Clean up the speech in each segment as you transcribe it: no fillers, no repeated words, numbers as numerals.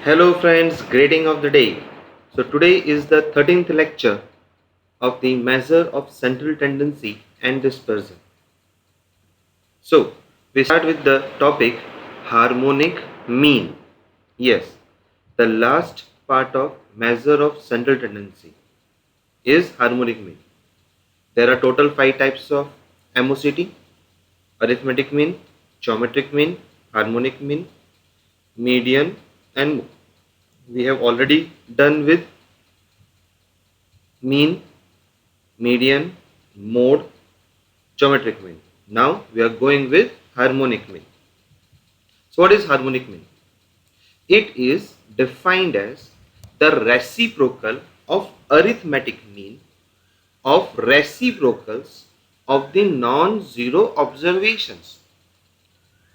Hello friends, greeting of the day. So today is the 13th lecture of the measure of central tendency and dispersion. So we start with the topic harmonic mean. Yes, the last part of measure of central tendency is harmonic mean. There are total 5 types of MOCT: arithmetic mean, geometric mean, harmonic mean, median, and we have already done with mean, median, mode, geometric mean. Now we are going with harmonic mean. So what is harmonic mean? It is defined as the reciprocal of arithmetic mean of reciprocals of the non-zero observations.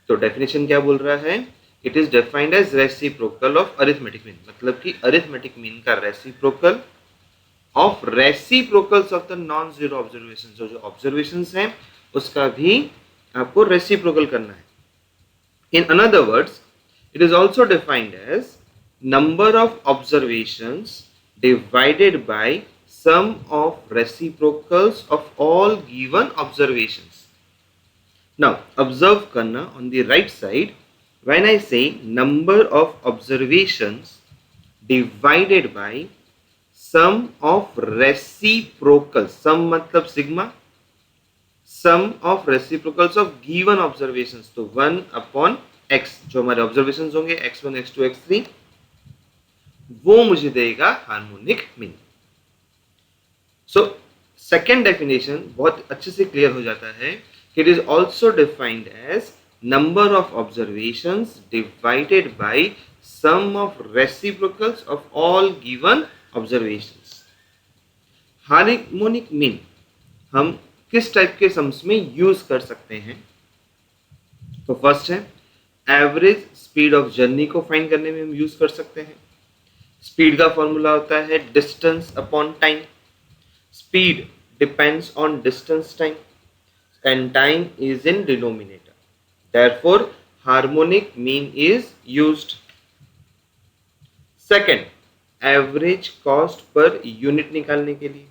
तो definition क्या बोल रहा है? It is defined as reciprocal of arithmetic mean, मतलब कि arithmetic mean का reciprocal of reciprocals of the non zero observation, जो observations हैं उसका भी आपको रेसिप्रोकल करना है. In another words, it is also defined as number of observations divided by sum of reciprocals of all given observations. Now observe करना on the right side. When I say number of observations divided by sum of reciprocals, sum मतलब sigma, sum of reciprocals of given observations, तो 1 upon x, जो हमारे observations होंगे x1, x2, x3, वो मुझे देगा harmonic mean. So second definition बहुत अच्छे से क्लियर हो जाता है. It is also defined as number of observations divided by sum of reciprocals of all given observations. Harmonic mean हम किस टाइप के सम्स में यूज कर सकते हैं? तो फर्स्ट है एवरेज स्पीड ऑफ जर्नी को फाइंड करने में हम यूज कर सकते हैं. स्पीड का फॉर्मूला होता है distance upon time. Speed depends on distance time and time is in denominator. Therefore, harmonic mean is used. Second, average cost per unit निकालने के लिए.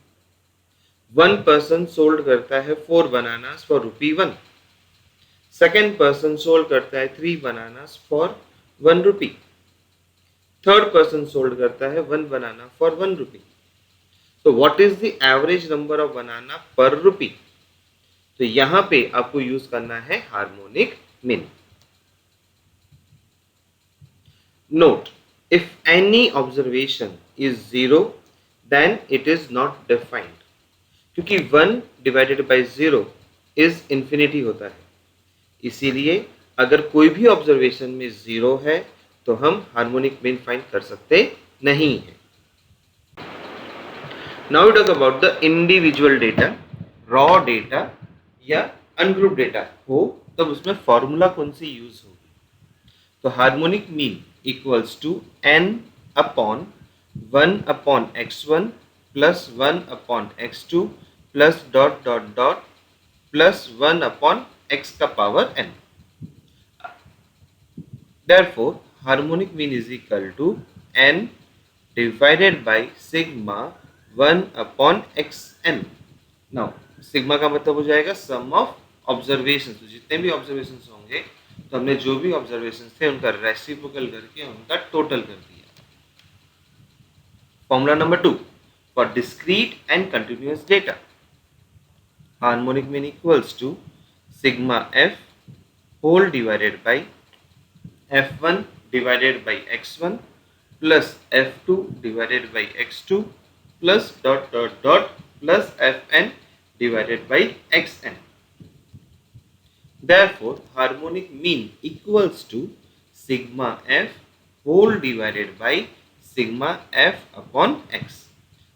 One person sold करता है 4 bananas for ₹1. Second person sold करता है 3 bananas for ₹1. Third person sold करता है 1 banana for ₹1. So what is the average number of banana per rupee? तो यहां पे आपको यूज करना है harmonic mean. Note, if any observation is 0 then it is not defined, क्योंकि 1 डिवाइडेड बाय 0 इज इंफिनिटी होता है. इसीलिए अगर कोई भी ऑब्जर्वेशन में 0 है तो हम हार्मोनिक मीन फाइंड कर सकते नहीं है. Now we talk about the individual data. Raw data या अनग्रुप डेटा हो तब उसमें फॉर्मूला कौन सी यूज होगी? तो harmonic mean equals to n upon 1 upon x1 plus 1 upon x2 plus dot dot dot plus 1 upon x का power n. Therefore, harmonic mean is equal to n divided by sigma 1 upon xn. Now sigma का मतलब हो जाएगा सम of observation. तो जितने भी observation होंगे तो हमने जो भी ऑब्जर्वेशन थे उनका रेसिप्रोकल करके उनका टोटल कर दिया. Formula number 2 for discrete and continuous data. Harmonic mean equals to sigma F whole divided by f1 divided by x1 plus f2 divided by x2 plus dot dot dot plus fn divided by xn. Therefore, harmonic mean equals to sigma f whole divided by sigma f upon x.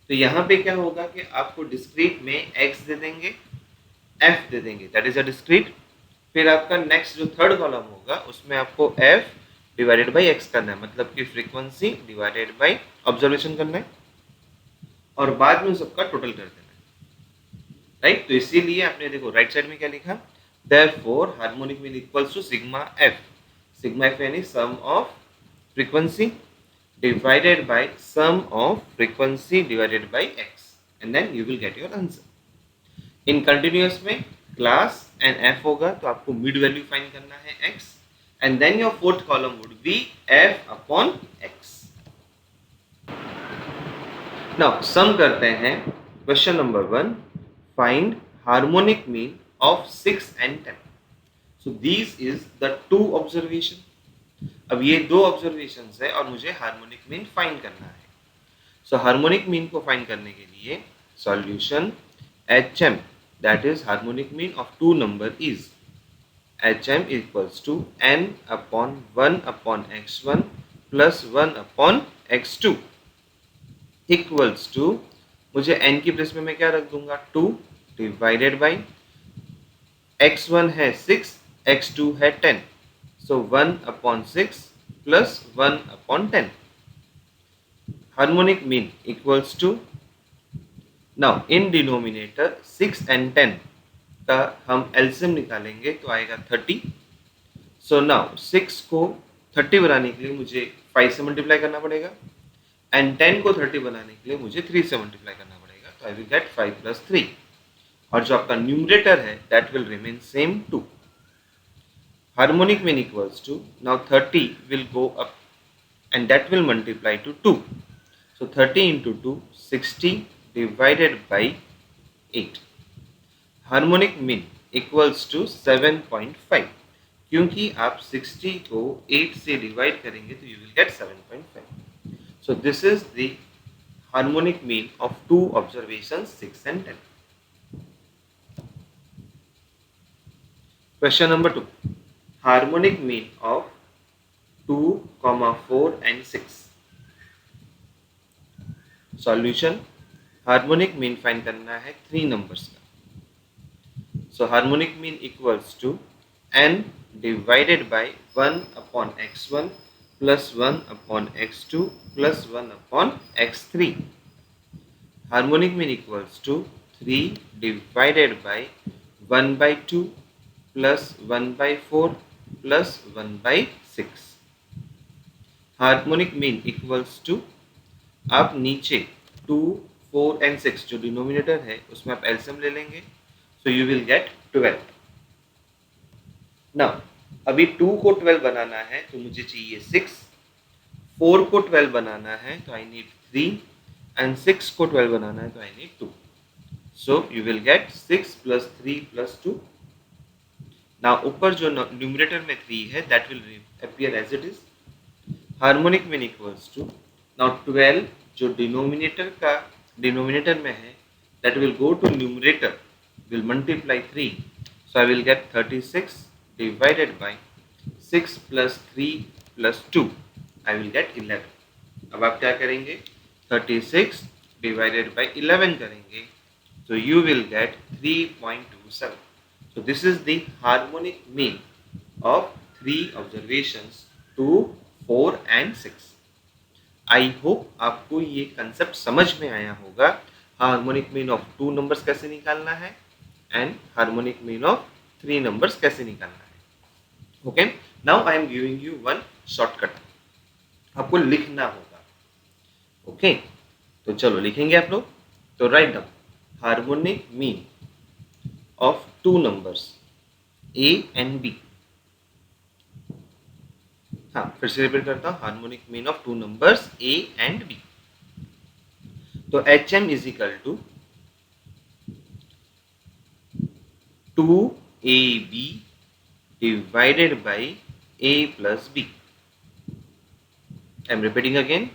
तो यहाँ पे क्या होगा कि आपको discrete में x दे देंगे, f दे देंगे, दैट इज अ डिस्क्रीट. फिर आपका नेक्स्ट जो थर्ड कॉलम होगा उसमें आपको f डिवाइडेड बाई x करना है, मतलब कि फ्रीक्वेंसी डिवाइडेड बाई ऑब्जर्वेशन करना है और बाद में सबका टोटल कर देना है. राइट, तो इसीलिए आपने देखो राइट साइड में क्या लिखा, therefore harmonic mean equals to sigma F. Sigma F यानी sum of frequency divided by sum of frequency divided by x, and then you will get your answer. In continuous में class and F होगा, तो आपको mid value find करना है x, and then your fourth column would be f upon x. Now sum करते हैं. Question number 1, find harmonic mean of 6 and 10. So this is the two observation. अब ये दो ऑब्जर्वेशंस है और मुझे हार्मोनिक मीन फाइंड करना है. सो हार्मोनिक मीन को फाइंड करने के लिए solution HM, that is harmonic mean of two number, is HM equals to n upon 1 upon x1 plus 1 upon x2 equals to, मुझे n की प्लेस में मैं क्या रख दूंगा 2 डिवाइडेड बाई x1 है 6, x2 है 10, so 1 upon 6 plus 1 upon 10. Harmonic mean equals to, now in denominator 6 and 10 का हम एलसीएम निकालेंगे तो आएगा 30. सो नाउ 6 को 30 बनाने के लिए मुझे 5 से मल्टीप्लाई करना पड़ेगा, एंड 10 को 30 बनाने के लिए मुझे 3 से मल्टीप्लाई करना पड़ेगा, तो आई विल गेट 5 + 3. और जो आपका न्यूमरेटर है that will remain same 2. Harmonic mean equals to, now 30 will go up and that will multiply to 2. सो 30 into 2, 60 divided by 8. Harmonic mean equals to 7.5. क्योंकि आप 60 को 8 से डिवाइड करेंगे तो you will get 7.5. So this is the harmonic mean of two observations 6 and 10. Question number 2, harmonic mean of 2, 4 and 6. Solution, harmonic mean find करना है 3 numbers का. So harmonic mean equals to n divided by 1 upon x1 plus 1 upon x2 plus 1 upon x3. Harmonic mean equals to 3 divided by 1/2 plus 1/4 plus 1/6. Harmonic mean equals to, आप नीचे 2, 4 and 6 जो denominator है उसमें आप LCM ले लेंगे, सो you will gate 12. Now अभी 2 को 12 बनाना है तो मुझे चाहिए 6, 4 को 12 बनाना है तो आई नीड 3, एंड 6 को 12 बनाना है तो I need 2. So you will get 6 + 3 + 2. Now ऊपर जो न्यूमरेटर में 3 है that will appear as it is. Harmonic mean equals to, now 12 जो डिनोमिनेटर में है that will go to numerator, will multiply 3, so I will get 36 divided by 6 plus 3 plus 2, I will get 11. अब आप क्या करेंगे, 36 divided by 11 करेंगे, so you will get 3.27. so this is the harmonic mean of 3 observations 2, 4 and 6. I hope आपको ये concept समझ में आया होगा. हार्मोनिक मीन ऑफ 2 नंबर्स कैसे निकालना है and harmonic mean of 3 numbers कैसे निकालना है. Okay, now I am giving you one shortcut, आपको लिखना होगा. ओके, तो चलो लिखेंगे आप लोग. तो write down harmonic mean of 2 numbers A and B. हाँ, फिर से रिपीट करता हूँ, harmonic mean of 2 numbers A and B. तो HM is equal to 2AB divided by A plus B. I am repeating again.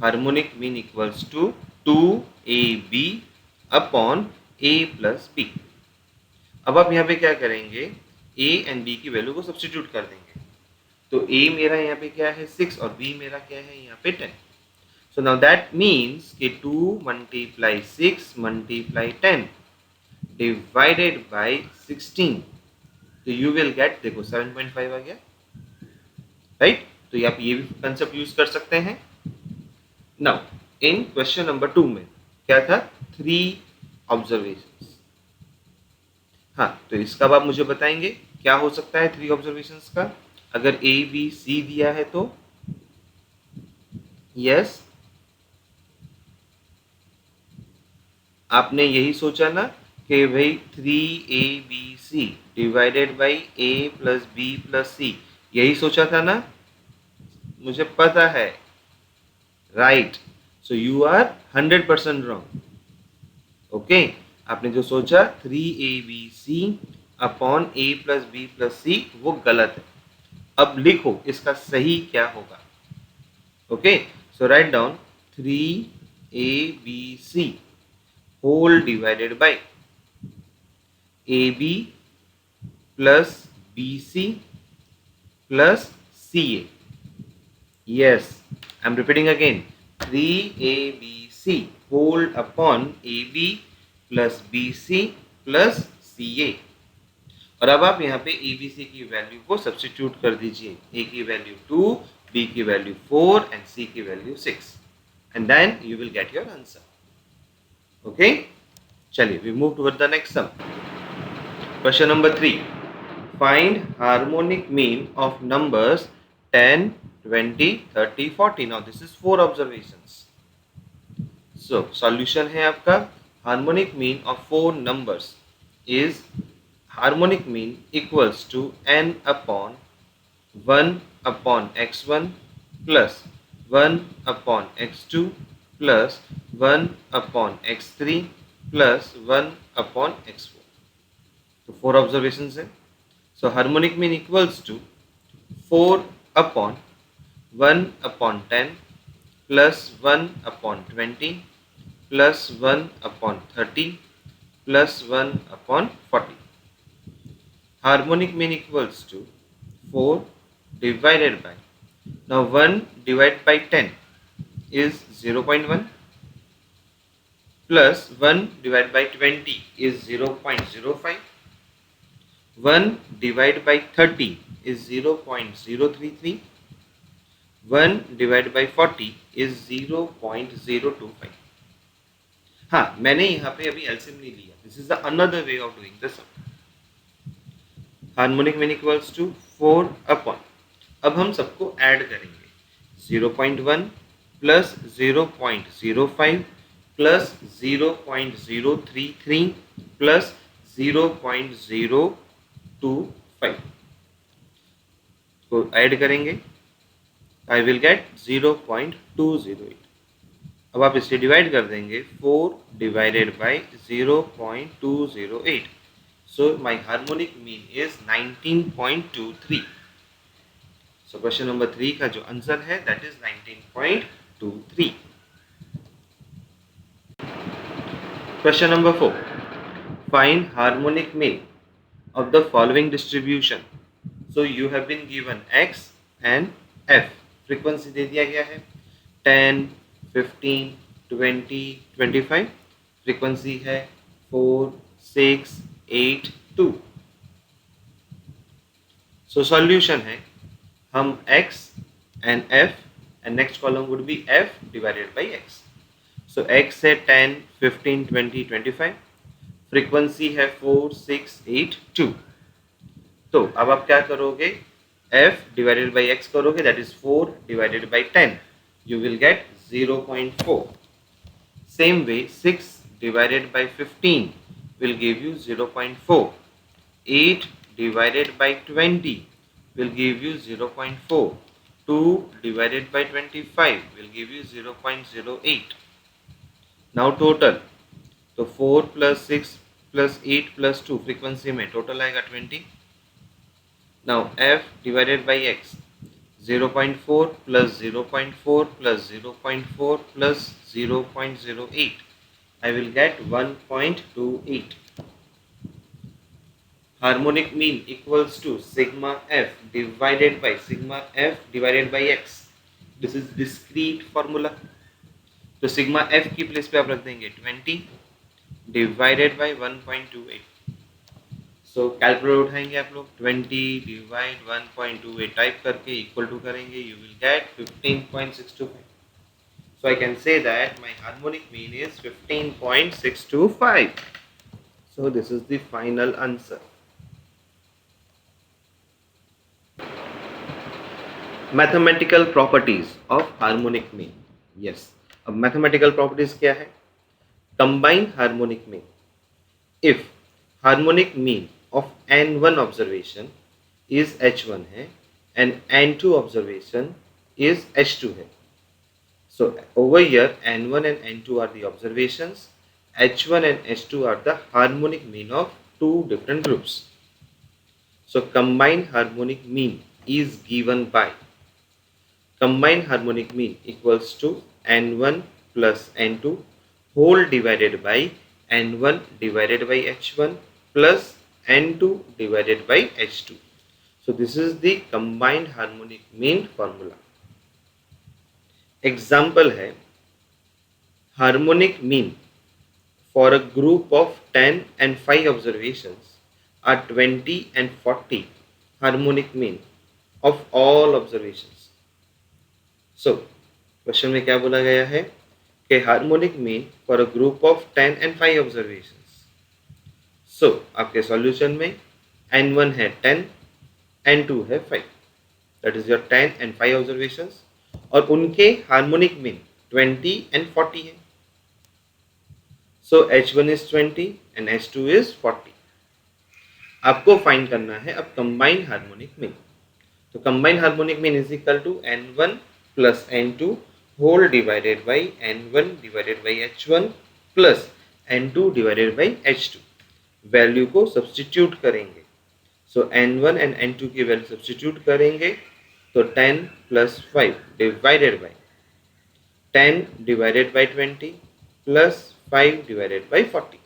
Harmonic mean equals to 2AB upon A plus B. अब आप यहाँ पे क्या करेंगे, A and B की value को substitute कर देंगे. तो A मेरा यहाँ पे क्या है 6 और B मेरा क्या है यहाँ पे 10. सो नाउ दैट मीन्स कि 2 × 6 × 10 डिवाइडेड बाय 16, तो यू विल गेट, देखो 7.5 आ गया, राइट. तो आप ये भी कंसेप्ट यूज कर सकते हैं. नाउ इन क्वेश्चन नंबर 2 में क्या था, 3 ऑब्जर्वेशंस. हाँ, तो इसका अब आप मुझे बताएंगे क्या हो सकता है 3 ऑब्जर्वेशंस का. अगर A B C दिया है तो यस, आपने यही सोचा ना कि भाई 3ABC divided by A plus B plus C, यही सोचा था ना, मुझे पता है, right. So you are 100% wrong. Okay, आपने जो सोचा 3ABC upon A plus B plus C, वो गलत है। अब लिखो इसका सही क्या होगा। Okay, so write down 3ABC whole divided by AB plus BC plus CA। Yes, I'm repeating again, 3ABC whole upon AB plus BC plus CA। और अब आप यहाँ पे ABC की वैल्यू को सब्स्टिट्यूट कर दीजिए। A की वैल्यू 2, B की वैल्यू 4 एंड C की value 6 and then you will get your answer. Okay, चलिए we move toward the next sum. Question number 3, find harmonic mean of numbers 10, 20, 30, 40। Now this is 4 observations. So solution है आपका, harmonic mean of 4 numbers is harmonic mean equals to n upon 1 upon x1 plus 1 upon x2 plus 1 upon x3 plus 1 upon x4। तो 4 observations है। So harmonic mean equals to 4 upon 1 upon 10 plus 1 upon 20 plus 1 upon 30 plus 1 upon 40। Harmonic mean equals to 4 divided by, now 1 divided by 10 is 0.1 plus 1 divided by 20 is 0.05, 1 divided by 30 is 0.033, 1 divided by 40 is 0.025। हाँ, मैंने यहाँ पे अभी LCM नहीं लिया। This is the another way of doing this. Harmonic mean equals to 4 upon, अब हम सबको ऐड करेंगे, 0.1 प्लस 0.05 प्लस 0.033 प्लस 0.025 को ऐड करेंगे, आई विल गेट 0.208। अब आप इसे डिवाइड कर देंगे, 4 divided by 0.208। So my harmonic mean is 19.23। So question number 3 का जो आंसर है that is 19.23। Question number 4, find harmonic mean of the following distribution। So you have been given x and f, frequency दे दिया गया है 10, 15, 20, 25, frequency है 4, 6, 8, 2। So solution है, हम x and f and next column would be f divided by x। So x है 10, 15, 20, 25, frequency है 4, 6, 8, 2। तो अब आप क्या करोगे, f डिवाइडेड बाई x करोगे, that is 4 divided by 10, you will gate 0.4। Same way 6 divided by 15 will give you 0.4, 8 divided by 20 will give you 0.4, 2 divided by 25 will give you 0.08। now total, तो 4 plus 6 plus 8 plus 2 frequency में total आएगा 20। Now f divided by x, 0.4 plus 0.4 plus 0.4 plus 0.08, I will get 1.28। Harmonic mean equals to sigma f divided by sigma f divided by x। This is discrete formula. तो sigma f की place पे आप रख देंगे 20 divided by 1.28। So calculator उठाएंगे आप लोग, 20 divide 1.28 type करके इक्वल टू करेंगे, you will gate 15.625। So I can say that my harmonic mean is 15.625। So this is the final answer. Mathematical properties of harmonic mean. Yes, अब mathematical properties क्या है? Combined harmonic mean. If harmonic mean of n1 observation is h1 है and n2 observation is h2 है. So over here n1 and n2 are the observations, h1 and h2 are the harmonic mean of two different groups. So combined harmonic mean is given by combined harmonic mean equals to n1 plus n2 whole divided by n1 divided by h1 plus n2 divided by h2. So this is the combined harmonic mean formula. Example है harmonic mean for a group of 10 and 5 observations are 20 and 40 harmonic mean of all observations. So question में क्या बोला गया है कि harmonic mean for a group of 10 and 5 observations. So आपके solution में n1 है 10, n2 है 5, that is your 10 and 5 observations, और उनके हार्मोनिक मीन 20 and 40 है. सो h1 is 20 and h2 is 40. आपको फाइंड करना है अब कंबाइंड हार्मोनिक मीन. तो combined harmonic mean is equal to n1 plus n2 whole divided by n1 divided by h1 plus n2 divided by h2. Value को substitute करेंगे. So n1 and n2 की value substitute करेंगे तो 10 plus 5 divided by 10 divided by 20 plus 5 divided by 40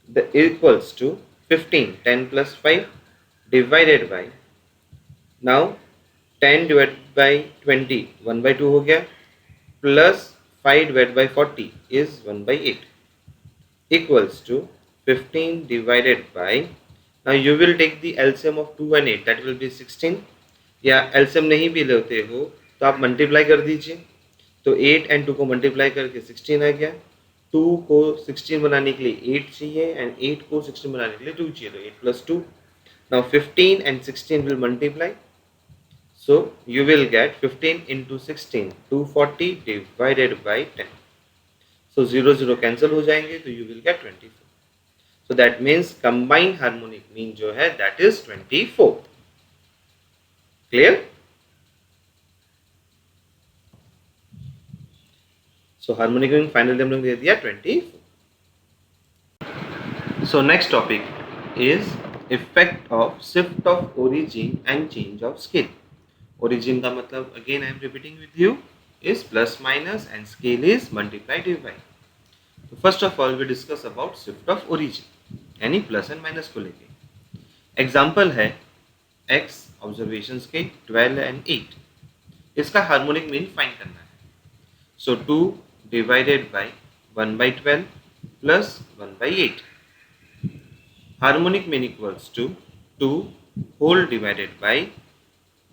the equals to 15. 10 plus 5 divided by, now 10 divided by 20 1 by 2 हो गया, plus 5 divided by 40 is 1 by 8 equals to 15 divided by, now you will take the LCM of 2 and 8, that will be 16. या LCM नहीं भी लेते हो तो आप multiply कर दीजिए. तो 8 and 2 को मल्टीप्लाई करके 16 आ गया. 2 को 16 बनाने के लिए 8 चाहिए एंड 8 को 16 बनाने के लिए 2 चाहिए, तो 8 plus 2. Now 15 and 16 will multiply, so you will get 15 into 16 240 divided by 10. So 0 0 cancel हो जाएंगे तो you will get 24. So that means combined harmonic mean जो है that is 24. Clear? So harmonic mean finally हम लोग दे दिया 24. So next topic is effect of shift of origin and change of scale. Origin का मतलब again I am repeating with you is plus minus and scale is multiply divide. So first of all we discuss about shift of origin यानी plus and minus को लेके. Example है x observations के 12 and 8. इसका harmonic mean find करना है. So 2 divided by 1 by 12 plus 1 by 8. Harmonic mean equals to 2 whole divided by,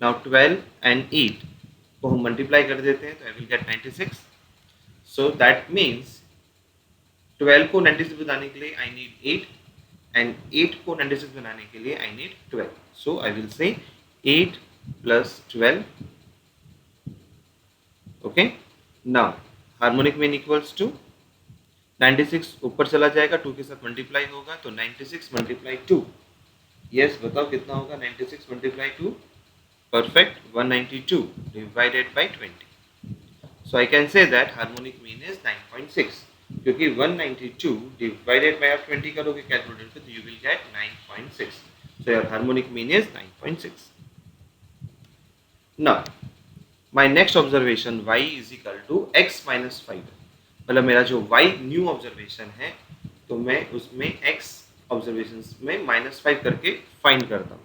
now 12 and 8 को हम मल्टीप्लाई कर देते हैं तो I will get 96. So that means 12 को 96 बनाने के लिए I need 8 and 8 को 96 बनाने के लिए I need 12. So I will say 8 plus 12. Okay. Now harmonic mean equals to 96 ऊपर चला जाएगा, 2 के साथ मल्टीप्लाई होगा तो 96 मल्टीप्लाई 2. यस, बताओ कितना होगा 96 multiply 2? Perfect, 192 divided by 20. So I can say that harmonic mean is 9.6, क्योंकि 192 डिवाइडेड बाय आप 20 करोगे कैलकुलेटर पे तो you will get 9.6. So your harmonic mean is 9.6. Now my next observation y is equal to x minus 5. मतलब मेरा जो y new observation है तो मैं उसमें x ऑब्जर्वेशंस में -5 करके फाइंड करता हूँ.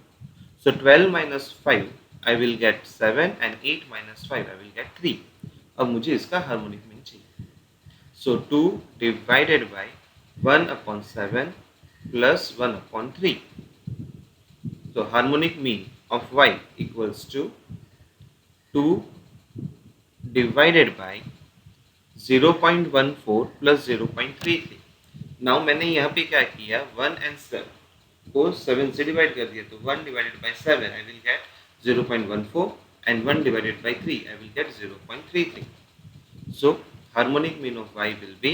So 12 minus 5 I will get 7 and 8 minus 5 I will get 3. अब मुझे इसका हार्मोनिक मीन चाहिए. So 2 divided by 1/7 plus 1/3. So harmonic mean of y equals to 2 divided by 0.14 plus 0.33. Now मैंने यहाँ पे क्या किया, 1 and 7 को 7 से डिवाइड कर दिया तो 1 divided bye 7 I will gate 0.14 and 1 divided by 3, I will get 0.33. So harmonic mean of y will be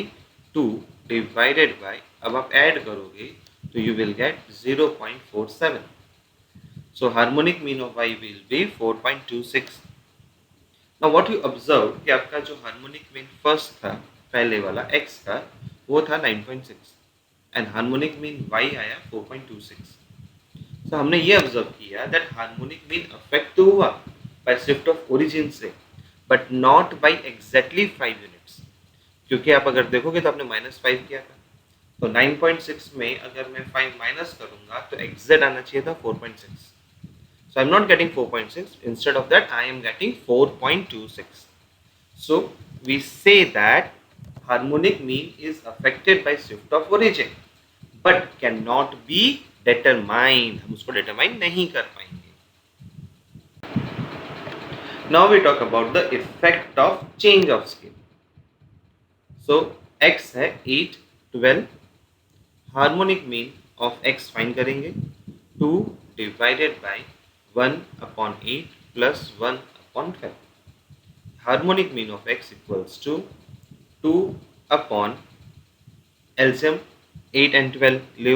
2 divided by, अब आप ऐड करोगे तो you will get 0.47. So harmonic mean of y will be 4.26. Now what you observe कि आपका जो harmonic mean first था पहले वाला x का वो था 9.6 एंड हार्मोनिक मीन y आया 4.26. So हमने ये ऑब्जर्व किया दैट हार्मोनिक मीन अफेक्ट तो हुआ बाय शिफ्ट ऑफ ओरिजिन से but not by exactly 5 units, क्योंकि आप अगर देखोगे तो आपने -5 किया था तो 9.6 में अगर मैं 5 माइनस करूंगा तो एग्जैक्ट आना चाहिए था 4.6. So I'm not getting 4.6. Instead of that, I am getting 4.26. So we say that harmonic mean is affected by shift of origin, but cannot be determined. हम उसको determine नहीं कर पाएंगे. Now we talk about the effect of change of scale. So x है 8, 12. Harmonic mean of x find करेंगे 2 divided by 1 upon 8 plus 1 upon 12. Harmonic mean of x equals to 2 upon LCM 8 and 12 ले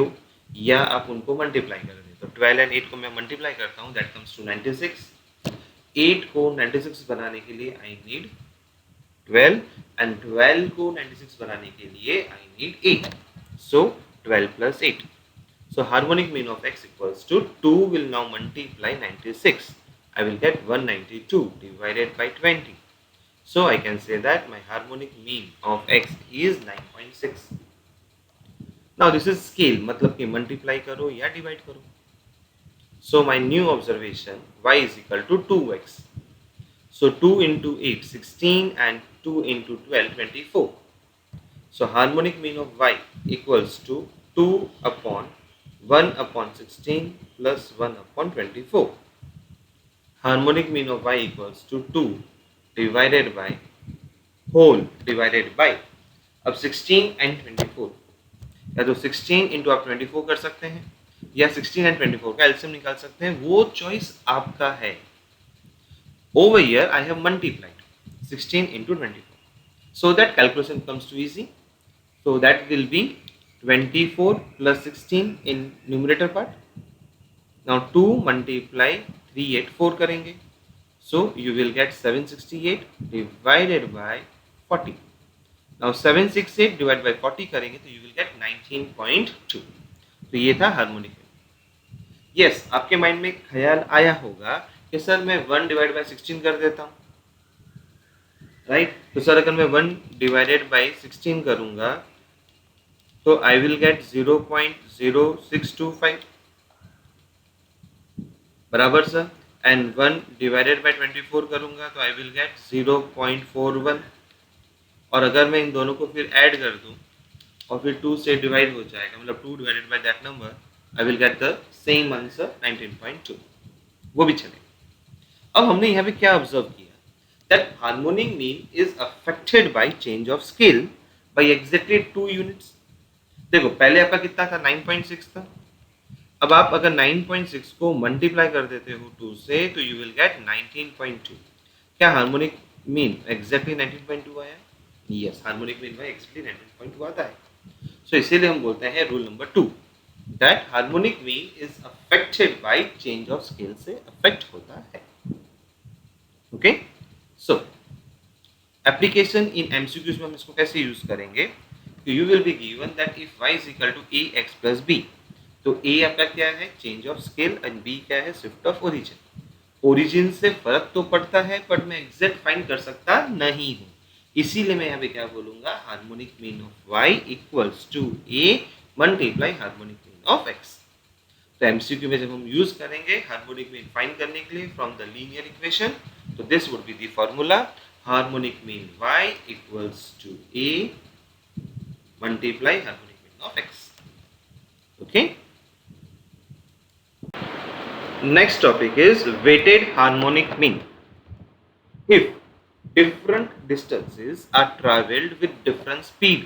या आप उनको multiply कर दें. तो 12 and 8 को मैं मल्टीप्लाई करता हूँ, दैट कम्स टू 96. 8 को 96 बनाने के लिए आई नीड 12 and 12 को 96 बनाने के लिए I need 8. So 12 plus 8. So harmonic mean of x equals to 2 will now multiply 96. I will get 192 divided by 20. So I can say that my harmonic mean of x is 9.6. Now this is scale, मतलब कि multiply करो या divide करो. So my new observation, y is equal to 2x. So 2 into 8 16 and 2 into 12 24. So harmonic mean of y equals to 2 upon 1 upon 16 plus 1 upon 24. Harmonic mean of y equals to 2 divided by whole divided by, अब 16 and 24 या तो 16 into आप 24 कर सकते हैं या 16 and 24 का LCM निकाल सकते हैं, वो चॉइस आपका है. Over here I have multiplied 16 into 24 so that calculation comes too easy. So that will be 24 plus 16 in numerator part. Now 2 multiply 384 करेंगे. So you will get 768 divided by 40. Now 768 divided by 40 करेंगे तो you will get 19.2. तो ये था harmonic mean. Yes, आपके mind में ख्याल आया होगा कि सर मैं 1 डिवाइड बाय 16 कर देता हूँ, राइट. तो सर अगर मैं 1 डिवाइडेड बाय 16 करूँगा तो I will get 0.0625 बराबर सर, एंड 1 डिवाइडेड बाय 24 करूंगा तो I will get 0.41. और अगर मैं इन दोनों को फिर ऐड कर दूं और फिर 2 से डिवाइड हो जाएगा, मतलब 2 divided by that number, I will get the same answer 19.2. वो भी चलेगा. अब हमने यहाँ पे क्या ऑब्जर्व किया, that harmonic mean is affected by change of scale bye exactly 2 units. देखो पहले आपका कितना था, 9.6 था. अब आप अगर 9.6 को मल्टीप्लाई कर देते हो 2 से तो यू विल गेट 19.2. क्या हार्मोनिक मीन एग्जैक्टली 19.2 आया? Yes, harmonic mean by exactly 19.2 आता है. सो इसीलिए हम बोलते हैं rule number 2 that harmonic mean is affected by change of scale से अफेक्ट होता है. Okay, so application in MCQs में हम इसको कैसे यूज करेंगे. You will be given that if y is equal to ax plus b, तो a आपका क्या है, change of scale, and b क्या है, शिफ्ट ऑफ ओरिजिन. ओरिजिन से फर्क तो पड़ता है बट मैं एग्जैक्ट फाइंड कर सकता नहीं हूँ, इसीलिए मैं यहाँ पे क्या बोलूंगा, harmonic mean of y equals to a multiply harmonic mean of x. तो एमसीक्यू में जब हम यूज करेंगे हार्मोनिक मीन फाइंड करने के लिए फ्रॉम द लीनियर इक्वेशन, तो this would be the formula, harmonic mean y equals to a multiply harmonic mean of x. Okay. Next topic is weighted harmonic mean. If different distances are traveled with different speed,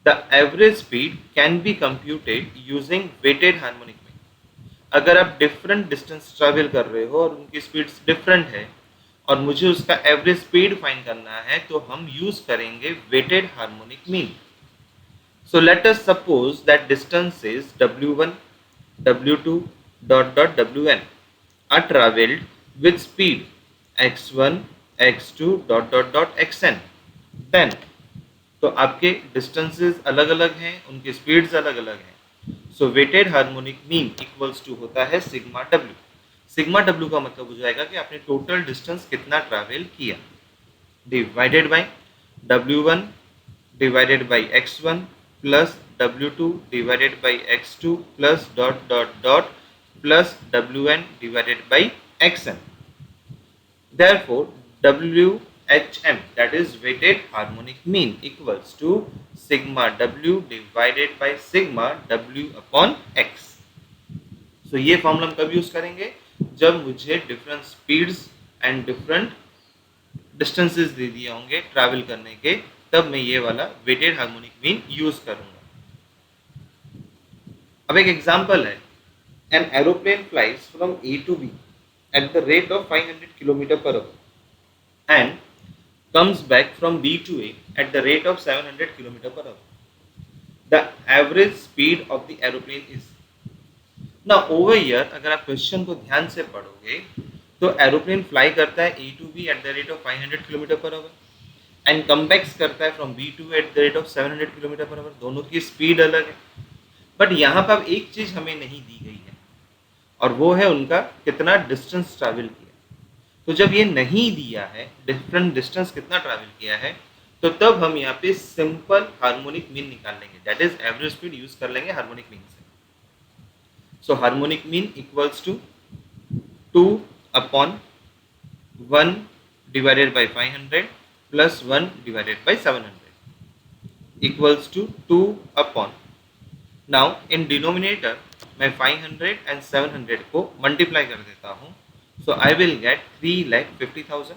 the average speed can be computed using weighted harmonic mean. अगर आप different distance travel कर रहे हो और उनकी speeds different है और मुझे उसका एवरेज स्पीड फाइंड करना है, तो हम यूज करेंगे weighted harmonic mean. So let us suppose that distances W1, W2 dot dot Wn are travelled with speed x1, x2 dot dot dot xn. Then तो आपके डिस्टेंसेस अलग अलग हैं, उनकी स्पीड्स अलग अलग हैं. So weighted harmonic mean equals to होता है सिग्मा डब्ल्यू. सिग्मा डब्ल्यू का मतलब हो जाएगा कि आपने टोटल डिस्टेंस कितना ट्रैवल किया, divided by W1 divided by x1 plus W2 divided by x2 plus dot dot dot plus Wn divided by xn. Therefore, WHM, that is weighted harmonic mean, equals to sigma W divided by sigma W upon x. So ये formula हम कब use करेंगे, जब मुझे different speeds and different distances दे दिए होंगे travel करने के, तब मैं ये वाला वेटेड हार्मोनिक मीन यूज करूंगा. अब एक एग्जांपल है, an aeroplane flies from A to B at the rate of 500 km per hour and comes back from B to A at the rate of 700 km per hour. The average speed of the aeroplane is. Now over here अगर आप question को ध्यान से पढ़ोगे तो aeroplane fly करता है A to B at the rate of 500 km per hour and comebacks करता है from B to A at the rate of 700 km per hour. दोनों की स्पीड अलग है, बट यहाँ पर एक चीज हमें नहीं दी गई है और वो है उनका कितना डिस्टेंस ट्रैवल किया. तो जब ये नहीं दिया है डिफरेंट डिस्टेंस कितना ट्रैवल किया है, तो तब हम यहाँ पे सिंपल हार्मोनिक मीन निकाल लेंगे, that is average speed use कर लेंगे हार्मोनिक मीन से. So harmonic mean equals to 2 upon 1 divided by 500 plus 1 divided by 700 equals to 2 upon. Now in denominator मैं 500 एंड 700 को मल्टीप्लाई कर देता हूँ, सो आई विल गेट 3,50,000.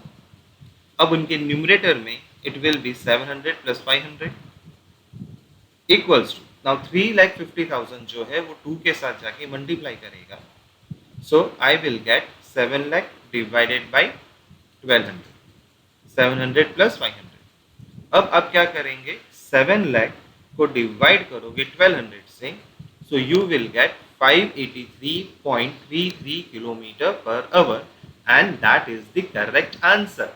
अब उनके न्यूमरेटर में it will be 700 plus 500 equals to, now 3,50,000 जो है वो 2 के साथ जाके मल्टीप्लाई करेगा, so I will get 7 lakh divided by 1200, 700 plus 500. अब आप क्या करेंगे, 7 लाख को डिवाइड करोगे 1200 से, so you will get 583.33 km per hour and that is the correct answer.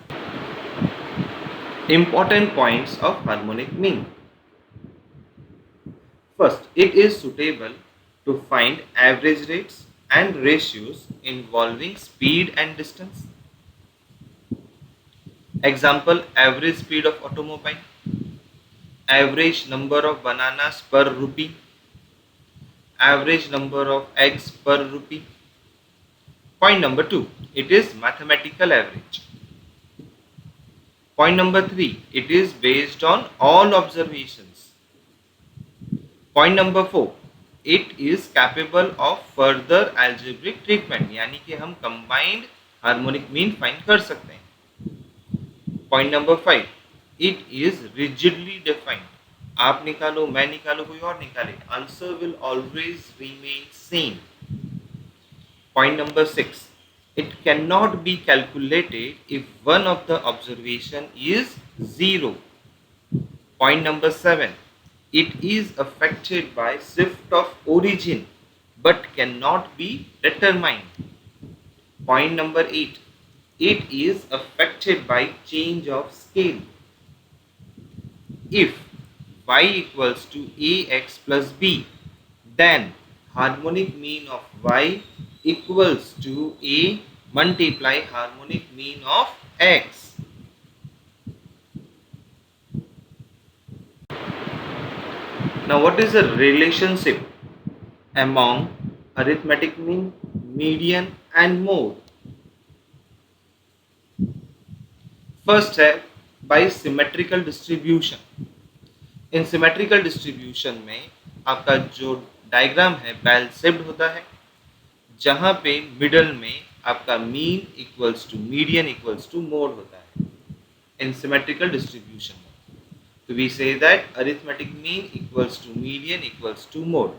Important points of harmonic mean. First, it is suitable to find average rates and ratios involving speed and distance. Example, average speed of automobile, average number of bananas per rupee, average number of eggs per rupee. Point number 2, it is mathematical average. Point number 3, it is based on all observations. Point number 4, it is capable of further algebraic treatment, यानी कि हम combined harmonic mean find कर सकते हैं. Point number 5, it is rigidly defined. आप निकालो, मैं निकालो, कोई और निकाले, answer will always remain same. Point number 6, it can not be calculated if one of the observation is 0. Point number 7, it is affected by shift of origin but can not be determined. Point number 8, it is affected by change of scale. If y equals to ax plus b, then harmonic mean of y equals to a multiply harmonic mean of x. Now what is the relationship among arithmetic mean, median and mode? First है by symmetrical distribution. In symmetrical distribution में आपका जो diagram है bell shaped होता है, जहाँ पे middle में आपका mean equals to median equals to mode होता है इन सिमेट्रिकल डिस्ट्रीब्यूशन में. तो we say that arithmetic mean equals to median equals to mode,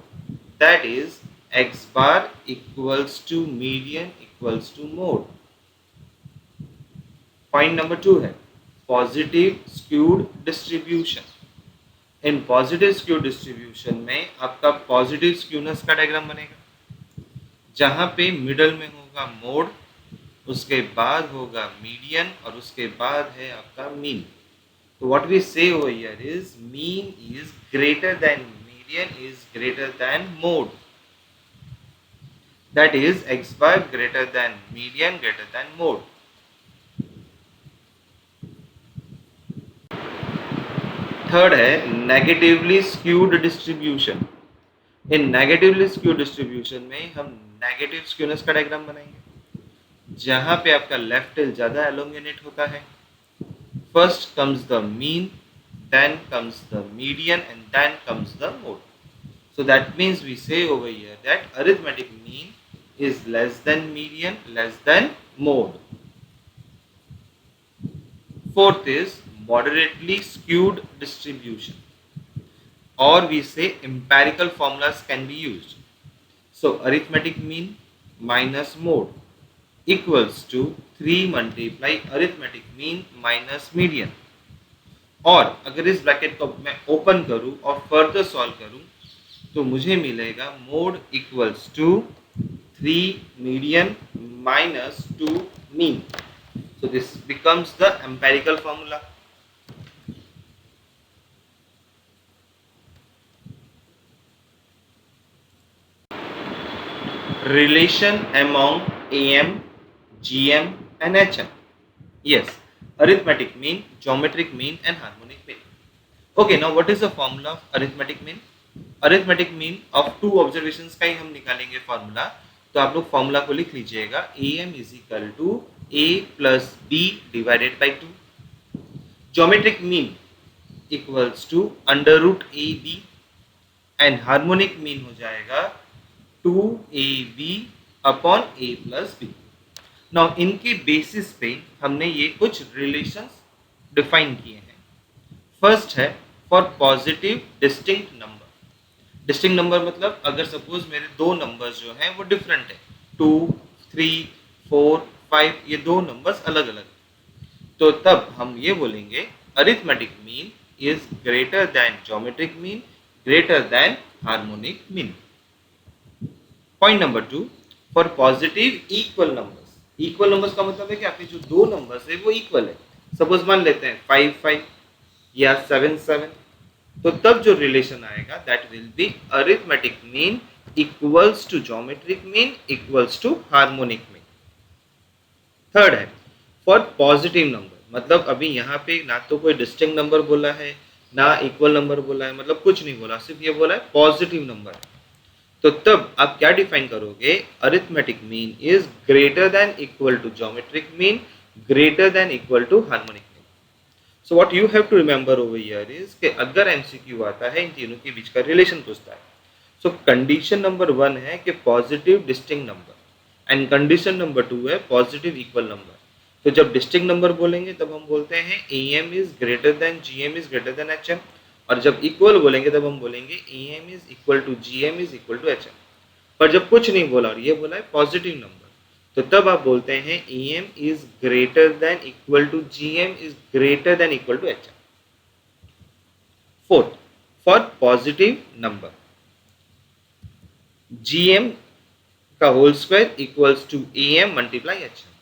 that is x bar equals to median equals to mode. Point number 2 है positive skewed distribution. In positive skew distribution में आपका positive skewness का diagram बनेगा, जहां पे middle में होगा mode, उसके बाद होगा मीडियन और उसके बाद है आपका मीन। तो what we say over here is mean is greater then median is greater then mode, that is x bar greater than median greater than mode. Third है नेगेटिवली स्क्यूड डिस्ट्रीब्यूशन। इन negatively skewed distribution में हम negative skewness का diagram बनाएंगे, जहां पे आपका left tell ज्यादा elongate होता है। First comes the mean, then comes the median and then comes the mode. So that means we say over here that arithmetic mean is less than median, less than mode. Fourth is moderately skewed distribution, or we say empirical formulas can be used. So arithmetic mean minus mode equals to 3 multiply arithmetic mean minus median. और अगर इस bracket को मैं open करूं और further solve करूं तो मुझे मिलेगा mode equals to 3 median minus 2 mean. So this becomes the empirical formula. Relation among AM, GM and HM. Yes, arithmetic mean, geometric mean and harmonic mean. Okay, now what is the formula of arithmetic mean? Arithmetic mean of two observations का ही हम निकालेंगे formula. तो आप लोग formula को लिख लीजिएगा. AM is equal to A plus B divided by 2. Geometric mean equals to under root AB and harmonic mean हो जाएगा 2AB upon A plus B. Now इनके बेसिस पे हमने ये कुछ रिलेशंस डिफाइन किए हैं. फर्स्ट है for positive distinct number. Distinct number मतलब अगर सपोज मेरे दो नंबर्स जो हैं वो डिफरेंट है, 2, 3, 4, 5, ये दो नंबर्स अलग अलग, तो तब हम ये बोलेंगे arithmetic mean is greater then geometric mean greater then harmonic mean. Point number 2 for positive equal numbers. Equal numbers का मतलब है कि आपके जो दो नंबर्स है वो इक्वल है. सपोज मान लेते हैं 5, 5 या 7, 7, तो तब जो रिलेशन आएगा that will be arithmetic mean equals to geometric mean equals to harmonic mean. Third है फॉर पॉजिटिव नंबर. मतलब अभी यहाँ पे ना तो कोई डिस्टिंक्ट नंबर बोला है ना इक्वल नंबर बोला है, मतलब कुछ नहीं बोला, सिर्फ ये बोला है पॉजिटिव नंबर है. तो तब आप क्या डिफाइन करोगे? Arithmetic mean is greater than equal to geometric mean greater than equal to harmonic mean. So what you have to remember over here is कि अगर एमसीक्यू आता है इन तीनों के बीच का रिलेशन पूछता है, सो कंडीशन नंबर 1 है कि positive distinct number and condition number 2 है पॉजिटिव इक्वल नंबर. तो जब डिस्टिंक्ट नंबर बोलेंगे तब हम बोलते हैं AM is greater than GM is greater than HM, और जब इक्वल बोलेंगे तब हम बोलेंगे AM is equal to GM is equal to HM. पर जब कुछ नहीं बोला और ये बोला है पॉजिटिव नंबर, तो तब आप बोलते हैं AM is greater than equal to GM is greater than equal to HM. Fourth for positive number GM का whole square equals to AM multiply HM.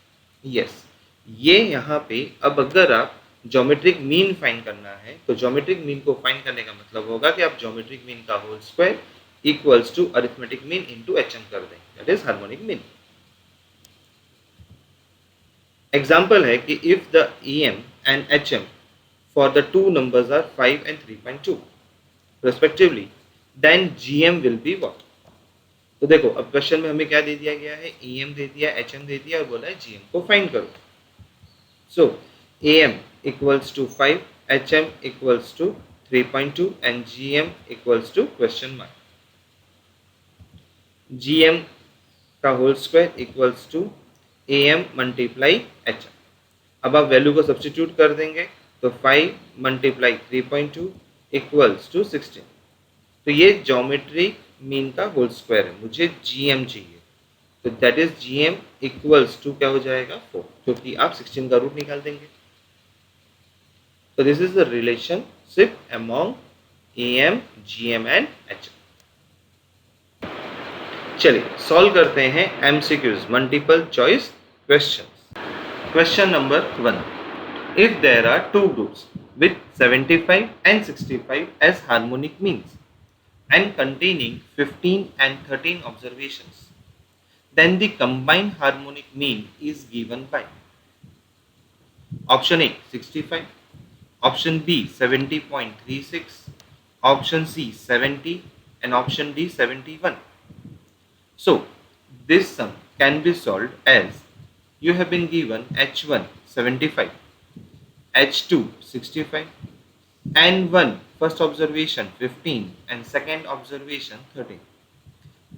Yes, ये यहाँ पे अब अगर आप ज्योमेट्रिक मीन फाइंड करना है तो ज्योमेट्रिक मीन को फाइंड करने का मतलब होगा कि आप ज्योमेट्रिक मीन का whole square equals to arithmetic mean into HM कर दें, that is harmonic mean. Example है कि if the AM and HM for the two numbers are 5 and 3.2 respectively, then GM will be what? तो देखो अब question में हमें क्या दे दिया गया है? AM दे दिया, HM दे दिया और बोला है GM को फाइंड करो. So AM equals to 5, HM equals to 3.2 and GM equals to question mark. GM का whole square equals to AM multiply HM. अब आप वैल्यू को सब्स्टिट्यूट कर देंगे तो 5 मल्टीप्लाई 3.2 इक्वल्स टू 16. तो ये ज्योमेट्रिक मीन का होल स्क्वायर है, मुझे GM चाहिए. तो that is GM equals to क्या हो जाएगा 4, क्योंकि आप 16 का रूट निकाल देंगे. So this is the relationship among AM, GM and HM. चलिए सॉल्व करते हैं MCQs, multiple choice questions. Question number 1. If there are two groups with 75 and 65 as harmonic means and containing 15 and 13 observations, then the combined harmonic mean is given by option A 65, option B 70.36, option C 70 and option D 71. So this sum can be solved as you have been given H1 75, H2 65, N1 first observation 15 and second observation 13.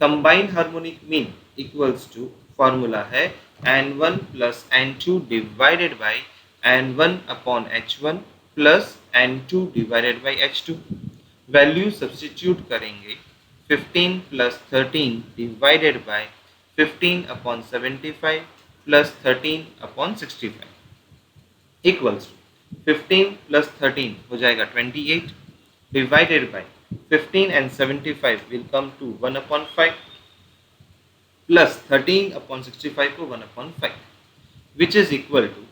Combined harmonic mean equals to formula है N1 plus N2 divided by N1 upon H1 plus N2 divided by H2. Value substitute करेंगे 15 plus 13 divided by 15 upon 75 plus 13 upon 65 equals to 15 plus 13 हो जाएगा 28 divided by 15 and 75 will come to 1 upon 5 plus 13 upon 65 को 1 upon 5 which is equal to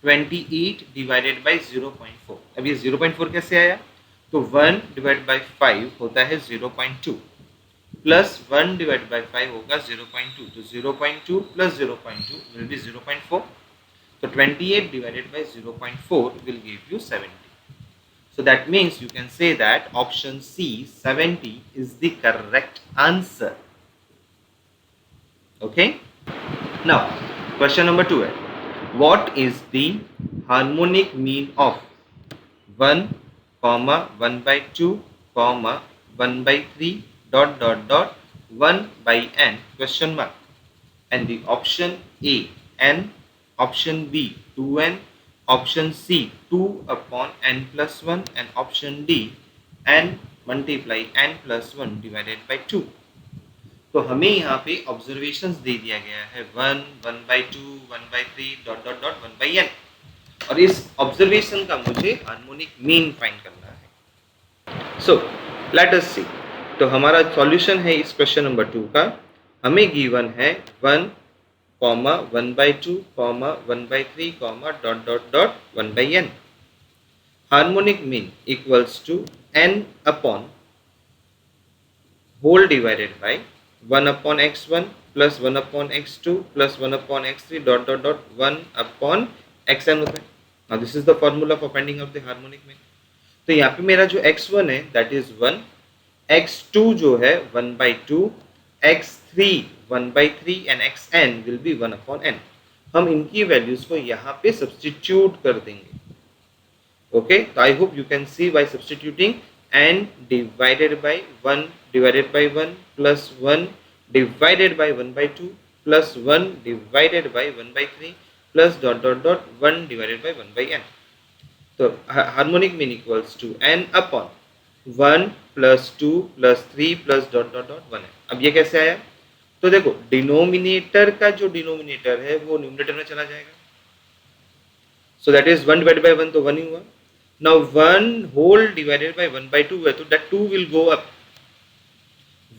28 divided by 0.4. अब ये 0.4 कैसे आया? तो 1 divided by 5 होता है 0.2 plus 1 divided by 5 होगा 0.2. तो 0.2 plus 0.2 will be 0.4. So 28 divided by 0.4 will give you 70. So that means you can say that option C 70 is the correct answer. Okay. Now question number 2 है what is the harmonic mean of 1, 1 by 2, 1 by 3 dot 1 by n question mark, and the option A n, option B 2n, option C 2 upon n plus 1 and option D n multiply n plus 1 divided by 2. तो हमें यहाँ पे observations दे दिया गया है 1, 1 by 2, 1 by 3 dot 1 by n और इस observation का मुझे हार्मोनिक मीन फाइंड करना है. सो लेट अस सी. तो हमारा सॉल्यूशन है इस क्वेश्चन नंबर 2 का. हमें गिवन है 1, 1 by 2, 1 by 3, dot 1 by n. Harmonic mean equals to n upon whole divided by 1 upon x1 plus 1 upon x2 plus 1 upon x3 dot 1 upon xn होता है. Now this is the formula for finding out the harmonic mean. तो यहाँ पे मेरा जो x1 है that is 1, x2 जो है 1 by 2, x3 1 by 3 and xn will be 1 upon n. हम इनकी वैल्यूज को यहाँ पे सब्स्टिट्यूट कर देंगे. Okay, so I hope you can see by substituting n divided by 1 divided by 1 plus 1 divided by 1 by 2 plus 1 divided by 1 by 3 plus dot 1 divided by 1 by n. So harmonic mean equals to n upon 1 plus 2 plus 3 plus dot 1 है. अब ये कैसे आया? तो देखो denominator का जो denominator है वो न्यूमरेटर में चला जाएगा. So that is 1 divided by 1 तो 1 ही हुआ. Now 1 whole divided by 1 by 2 है तो that 2 will go up.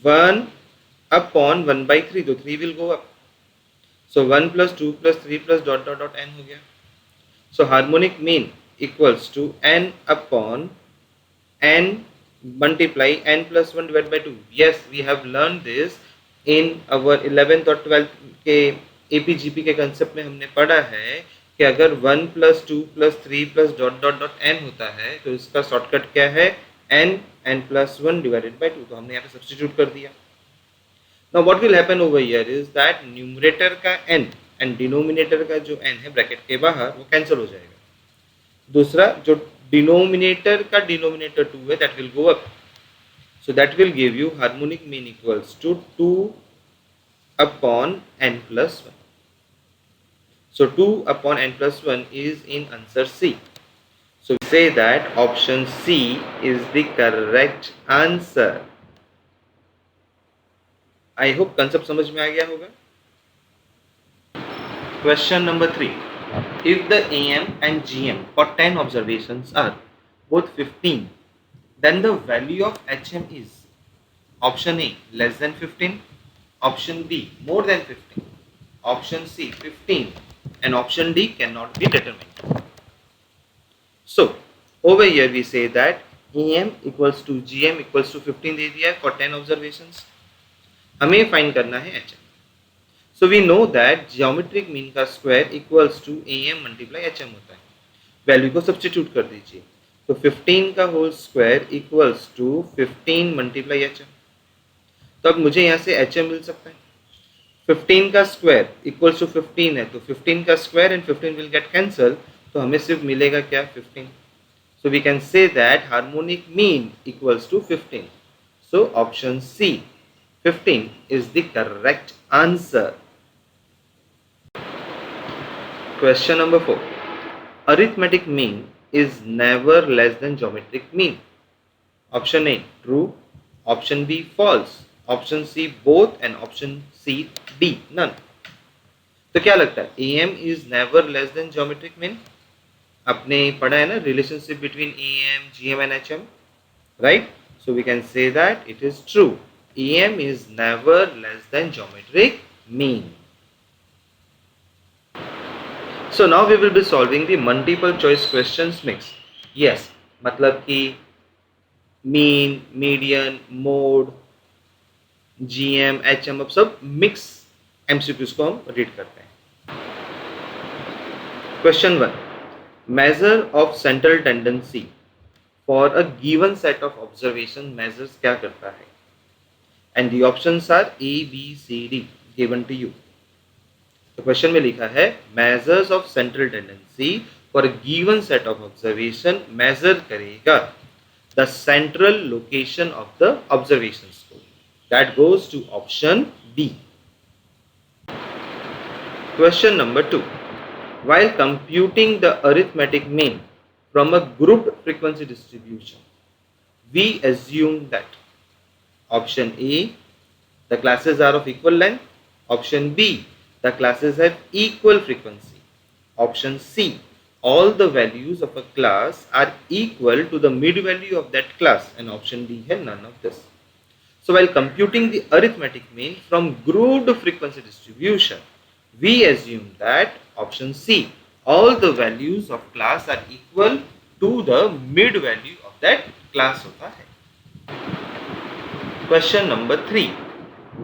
1 upon 1 by 3 तो 3 will go up. So 1 plus 2 plus 3 plus dot n हो गया. So harmonic mean equals to n upon n multiply n plus 1 divided by 2. Yes, we have learned this in our 11th और 12th के APGP के concept में हमने पढ़ा है कि अगर 1 plus 2 plus 3 plus dot n होता है तो इसका शॉर्टकट क्या है n plus 1 divided by 2. तो हमने यहाँ पे सब्स्टिट्यूट कर दिया. Now what will happen over here is that numerator का n and डिनोमिनेटर का जो n है ब्रैकेट के बाहर वो कैंसिल हो जाएगा. दूसरा जो डिनोमिनेटर का डिनोमिनेटर 2 है that will go up. So that will give you harmonic mean equals to 2 upon n plus 1. So 2 upon n plus 1 is in answer C. So we say that option C is the correct answer. I hope concept समझ में आ गया होगा. Question number 3. If the AM and GM for 10 observations are both 15, then the value of HM is option A less than 15, option B more than 15, option C 15, and option D cannot be determined. So over here we say that AM equals to GM equals to 15 दे दिया है for 10 observations. हमें find करना है HM. So we know that geometric mean का square equals to AM multiply HM होता है. Value को substitute कर दीजिए. तो 15 का whole square equals to 15 multiply HM. तो अब मुझे यहाँ से HM मिल सकता है. 15 का स्क्वायर इक्वल्स टू 15 है, तो 15 का square and 15 will get cancel, तो हमें सिर्फ मिलेगा क्या 15. So we can say that harmonic mean equals to 15. So option C 15 is the correct answer. Question number 4. Arithmetic mean is never less than geometric mean. Option A true, option B false, option C both, and option C D none. तो क्या लगता है AM is never less than geometric mean? आपने पढ़ा है ना relationship between AM, GM and HM, right? So we can say that it is true. AM is never less than geometric mean. So now we will be solving the multiple choice questions mix. Yes, मतलब कि mean, median, mode, GM, HM, अब सब mix MCQs को हम read करते हैं. Question 1. Measure of central tendency for a given set of observation measures क्या करता है? And the options are A, B, C, D given to you. तो क्वेश्चन में लिखा है measures of central tendency for a given set of observation measure करेगा the central location of the observation score. That goes to option B. Question number 2. While computing the arithmetic mean from a grouped frequency distribution, we assume that option A, the classes are of equal length, option B, the classes have equal frequency, option C, all the values of a class are equal to the mid value of that class, and option D है none of this. So while computing the arithmetic mean from grouped frequency distribution, we assume that option C, all the values of class are equal to the mid value of that class होता है. Question number 3.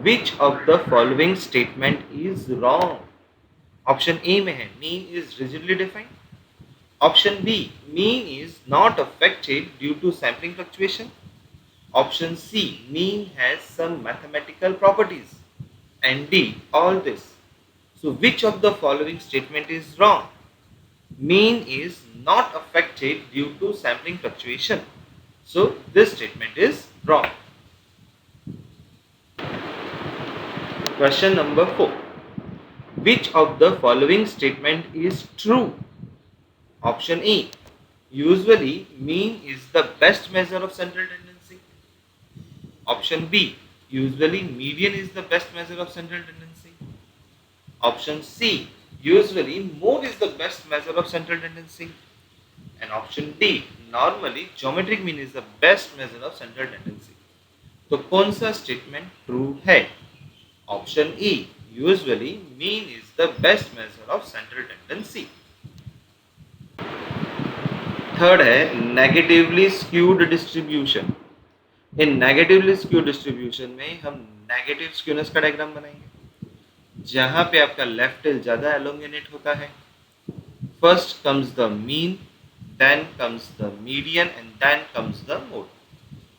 Which of the following statement is wrong? Option A में है mean is rigidly defined. Option B, mean is not affected due to sampling fluctuation. Option C, mean has some mathematical properties. And D, all this. So which of the following statement is wrong? Mean is not affected due to sampling fluctuation. So this statement is wrong. Question number 4. Which of the following statement is true? Option A. Usually mean is the best measure of central tendency. Option B. Usually median is the best measure of central tendency. Option C, usually mode is the best measure of central tendency. And option D, normally geometric mean is the best measure of central tendency. तो कौन सा statement true है? Option E, usually mean is the best measure of central tendency. Third है negatively skewed distribution. In negatively skewed distribution में हम negative skewness का diagram बनाएंगे जहां पे आपका लेफ्ट टेल ज्यादा एलोंगेनेट होता है. First comes the mean, then comes the median and then comes the mode.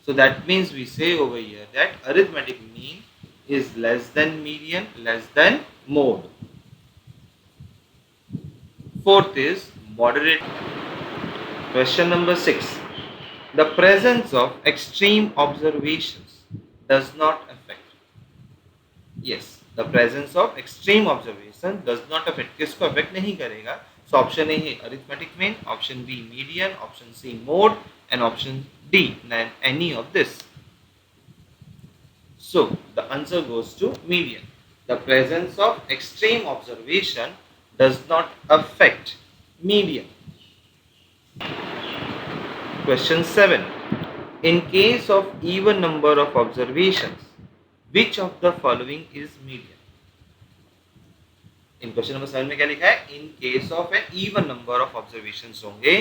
So that means we say over here that arithmetic mean is less than median, less than mode. Fourth is moderate. Question number 6. The presence of extreme observations does not affect. Yes, the presence of extreme observation does not affect. किसको affect नहीं करेगा? So option A है arithmetic mean, option B median, option C mode, and option D any of this. So the answer goes to median. The presence of extreme observation does not affect median. Question 7. In case of even number of observations, which of the following is median? In question number 7 में क्या लिखा है? In case of an even number of observations होंगे,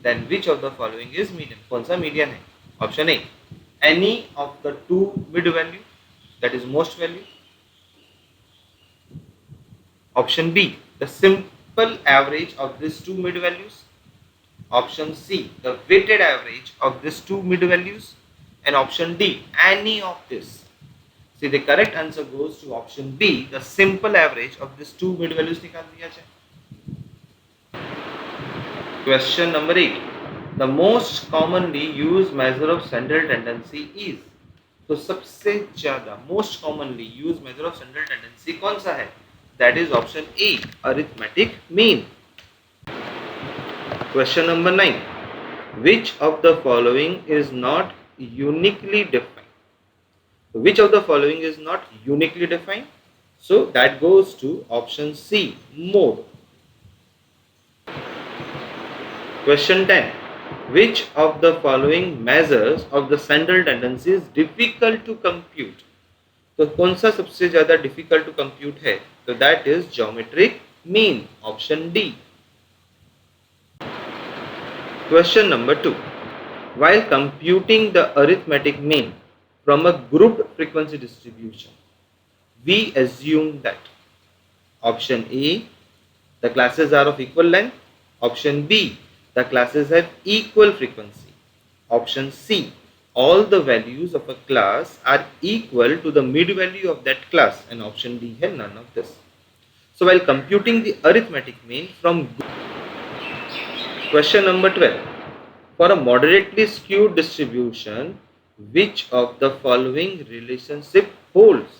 then which of the following is median? कौन सा median है? Option A, any of the two mid value, that is most value. Option B, the simple average of this two mid values. Option C, the weighted average of this two mid values. And option D, any of this. See, the correct answer goes to option B, the simple average of these two mid values निकाल दिया जाए. Question number 8. The most commonly used measure of central tendency is. तो सबसे ज्यादा most commonly used measure of central tendency कौन सा है? That is option A, arithmetic mean. Question number 9. Which of the following is not uniquely defined? Which of the following is not uniquely defined? So that goes to option C, mode. Question 10. Which of the following measures of the central tendency is difficult to compute? तो कौन सा सबसे ज्यादा difficult to compute है? तो that is geometric mean, option D. Question number 2. While computing the arithmetic mean from a grouped frequency distribution, we assume that option A, the classes are of equal length. Option B, the classes have equal frequency. Option C, all the values of a class are equal to the mid value of that class. And option D है none of this. So while computing the arithmetic mean from question number 12, for a moderately skewed distribution, which of the following relationship holds?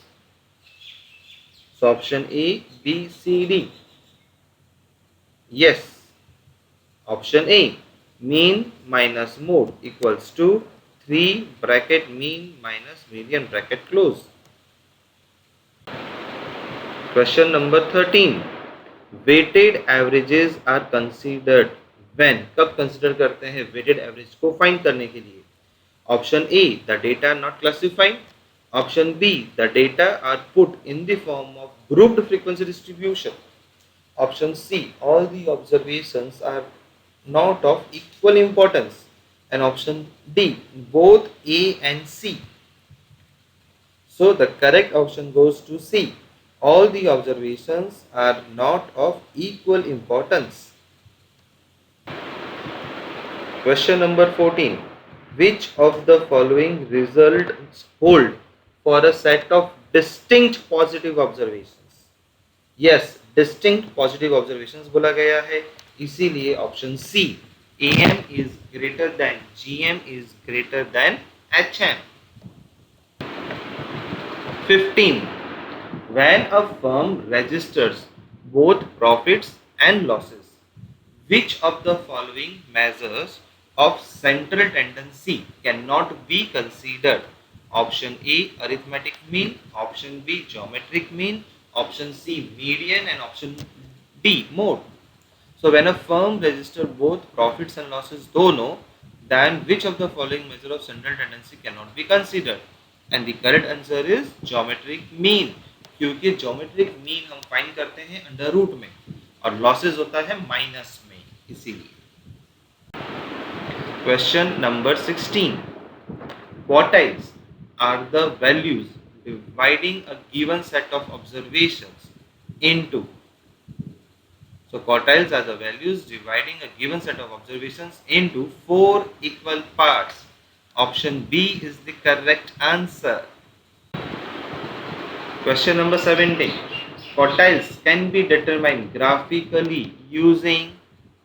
So option A, B, C, D. Yes. Option A, mean minus mode equals to 3 bracket mean minus median bracket close. Question number 13. Weighted averages are considered when? कब consider करते हैं weighted average को find करने के लिए? Option A, the data not classified. Option B, the data are put in the form of grouped frequency distribution. Option C, all the observations are not of equal importance. And option D, both A and C. So the correct option goes to C. All the observations are not of equal importance. Question number 14. Which of the following results hold for a set of distinct positive observations? Yes, distinct positive observations बोला गया है, इसीलिए option C, AM is greater than GM is greater than HM. 15. When a firm registers both profits and losses, which of the following measures of central tendency cannot be considered? Option A, arithmetic mean. Option B, geometric mean. Option C, median. And option D, mode. So when a firm registers both profits and losses दोनों, then which of the following measure of central tendency cannot be considered? And the correct answer is geometric mean, क्योंकि geometric mean हम find करते हैं under root में और losses होता है minus में, इसीलिए. Question number 16. Quartiles are the values dividing a given set of observations into. So quartiles are the values dividing a given set of observations into 4 equal parts. Option B is the correct answer. Question number 17. Quartiles can be determined graphically using,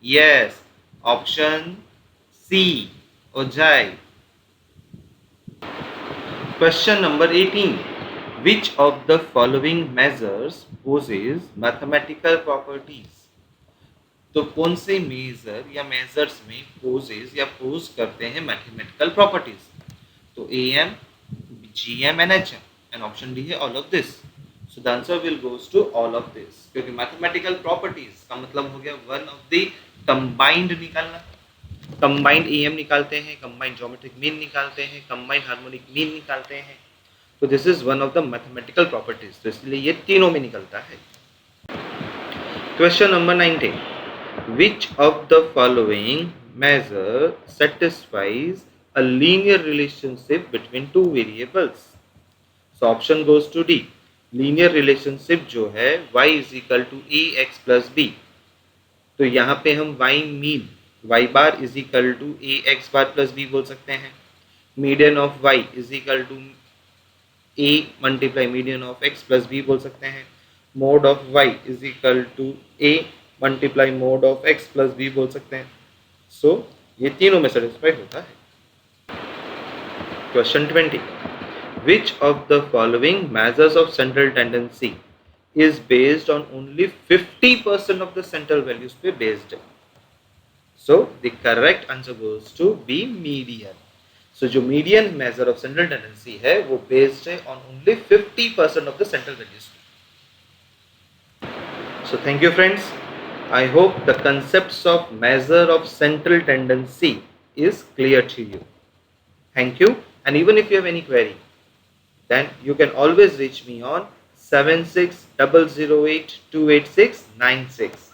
yes, option C, Ojai. Question number 18. Which of the following measures poses mathematical properties? तो कौन से major या measures में poses या pose करते हैं mathematical properties? तो AM, GM and HM. And option D है all of this. So the answer will goes to all of this, क्योंकि मैथमेटिकल प्रॉपर्टीज का मतलब हो गया वन ऑफ द कंबाइंड निकालना, कंबाइंड EM निकालते हैं, कंबाइंड ज्योमेट्रिक मीन निकालते हैं, कंबाइंड हार्मोनिक मीन निकालते हैं। तो this is one of the mathematical properties, तो इसलिए ये तीनों में निकलता है। Question number 19, which of the following measure satisfies a linear relationship between two variables? So option goes to D. Linear relationship जो है y is equal to ax plus b, तो यहाँ पे हम y mean y bar is equal to ax bar plus b बोल सकते हैं। Median of y is equal to a multiply median of x plus b बोल सकते हैं। Mode of y is equal to a multiply mode of x plus b बोल सकते हैं। सो ये तीनों में सेटिस्फाई होता है। Question 20, which of the following measures of central tendency is based on only 50% of the central values पे based है? So the correct answer goes to B, median. So जो median measure of central tendency है वो based है on only 50% of the central values. So thank you friends. I hope the concepts of measure of central tendency is clear to you. Thank you, and even if you have any query, then you can always reach me on 7600828696.